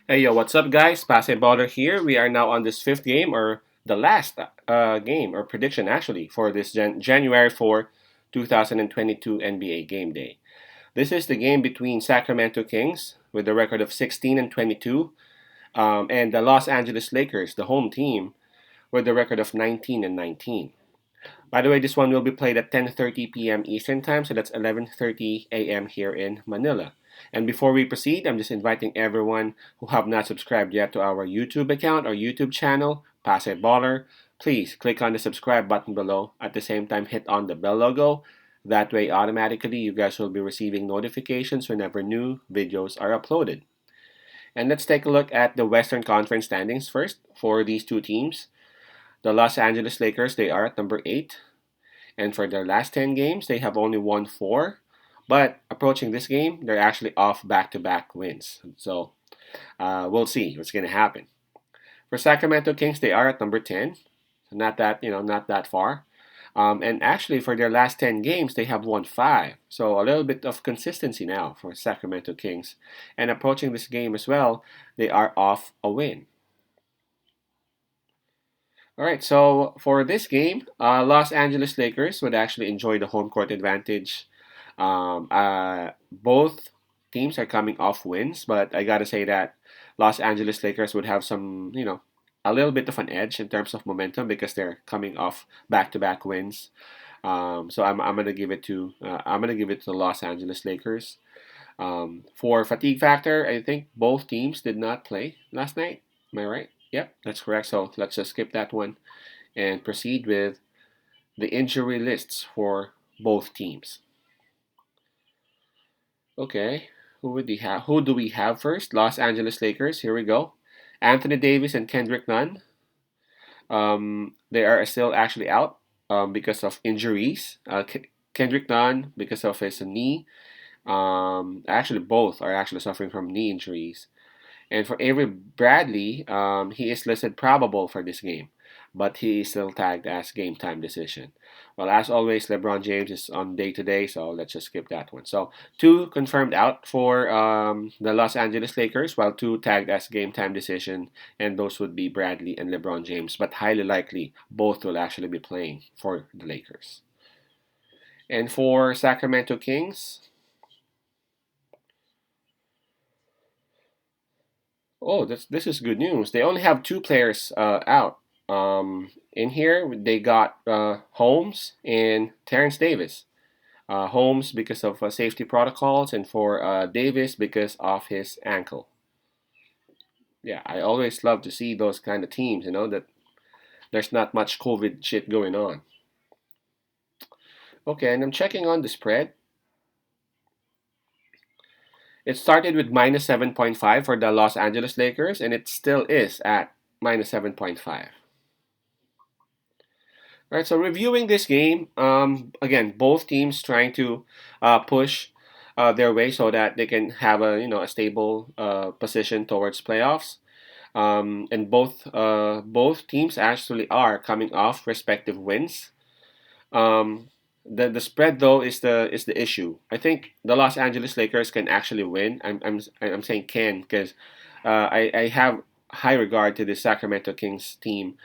Hey yo, what's up, guys? Baller here. We are now on this fifth game, or the last game, or prediction actually, for this January 4, 2022 NBA Game Day. This is the game between Sacramento Kings, with a record of 16 and 22, and the Los Angeles Lakers, the home team, with a record of 19 and 19. By the way, this one will be played at 10:30 p.m. Eastern Time, so that's 11:30 a.m. here in Manila. And before we proceed, I'm just inviting everyone who have not subscribed yet to our YouTube account or YouTube channel, Pass It Baller. Please click on the subscribe button below. At the same time, hit on the bell logo. That way, automatically, you guys will be receiving notifications whenever new videos are uploaded. And let's take a look at the Western Conference standings first for these two teams. The Los Angeles Lakers, they are at number 8. And for their last 10 games, they have only won 4. But approaching this game, they're actually off back to back wins. So we'll see what's going to happen. For Sacramento Kings, they are at number 10. So not that far. And actually, for their last 10 games, they have won 5. So a little bit of consistency now for Sacramento Kings. And approaching this game as well, they are off a win. All right, so for this game, Los Angeles Lakers would actually enjoy the home court advantage. Both teams are coming off wins, but I gotta say that Los Angeles Lakers would have some, a little bit of an edge in terms of momentum because they're coming off back-to-back wins. So I'm gonna give it to the Los Angeles Lakers. For fatigue factor, I think both teams did not play last night. Am I right? Yep, that's correct. So let's just skip that one and proceed with the injury lists for both teams. Okay, who do we have first? Los Angeles Lakers. Here we go. Anthony Davis and Kendrick Nunn. They are still actually out because of injuries. Kendrick Nunn because of his knee. Actually, both are actually suffering from knee injuries. And for Avery Bradley, he is listed probable for this game, but he is still tagged as game time decision. Well, as always, LeBron James is on day to day, so let's just skip that one. So, two confirmed out for the Los Angeles Lakers, while two tagged as game time decision, and those would be Bradley and LeBron James, but highly likely both will actually be playing for the Lakers. And for Sacramento Kings, oh, this is good news. They only have two players out. In here, they got Holmes and Terrence Davis. Holmes because of safety protocols, and for Davis because of his ankle. Yeah, I always love to see those kind of teams. That there's not much COVID shit going on. Okay, and I'm checking on the spread. It started with -7.5 for the Los Angeles Lakers, and it still is at -7.5. All right, so reviewing this game, again, both teams trying to push their way so that they can have a stable position towards playoffs. And both teams actually are coming off respective wins. Um, the spread though is the issue. I think the Los Angeles Lakers can actually win. I'm saying can because I have high regard to the Sacramento Kings team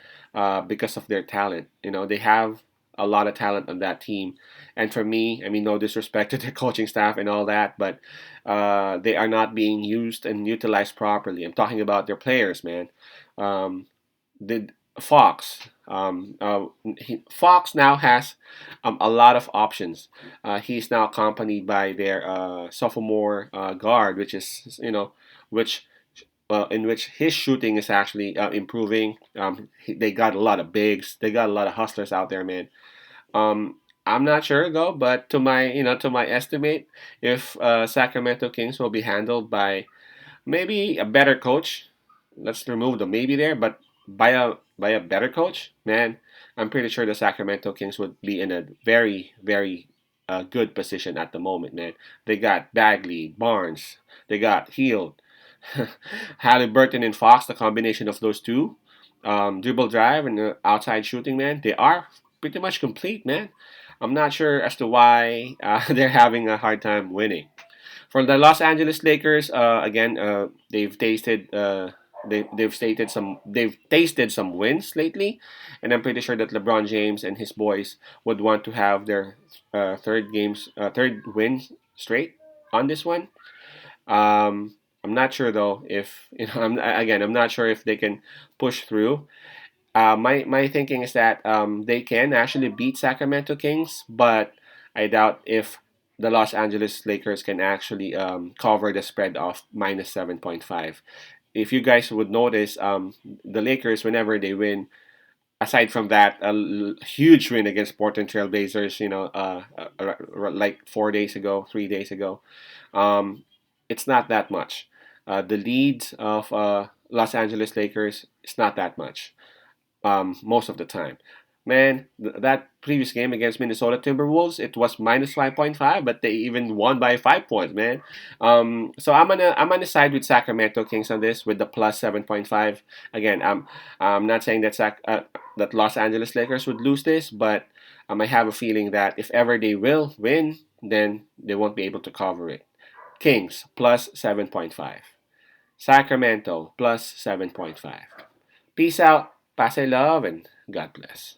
because of their talent. They have a lot of talent on that team, and for me, I mean, no disrespect to their coaching staff and all that, but they are not being used and utilized properly. I'm talking about their players, man. The Fox. Fox now has a lot of options. He's now accompanied by their sophomore guard, which is which in which his shooting is actually improving. They got a lot of bigs. They got a lot of hustlers out there, man. I'm not sure though, but to my estimate, if Sacramento Kings will be handled by maybe a better coach, let's remove the maybe there, but by a better coach, man, I'm pretty sure the Sacramento Kings would be in a very very good position at the moment, man. They got Bagley, Barnes, they got Heald, Halliburton and Fox. The combination of those two, dribble drive and outside shooting, man, they are pretty much complete, man. I'm not sure as to why they're having a hard time winning. For the Los Angeles Lakers, again, they've tasted some wins lately, and I'm pretty sure that LeBron James and his boys would want to have their third win straight on this one. I'm not sure though if I'm not sure if they can push through. My thinking is that they can actually beat Sacramento Kings, but I doubt if the Los Angeles Lakers can actually cover the spread of -7.5. If you guys would notice, the Lakers, whenever they win, aside from that, huge win against Portland Trailblazers, like 4 days ago, 3 days ago, um, it's not that much. The leads of Los Angeles Lakers is not that much most of the time. Man, that previous game against Minnesota Timberwolves, it was -5.5, but they even won by 5 points, man. So I'm gonna side with Sacramento Kings on this with the +7.5. Again, I'm not saying that that Los Angeles Lakers would lose this, but I have a feeling that if ever they will win, then they won't be able to cover it. Kings +7.5. Sacramento +7.5. Peace out, pass love, and God bless.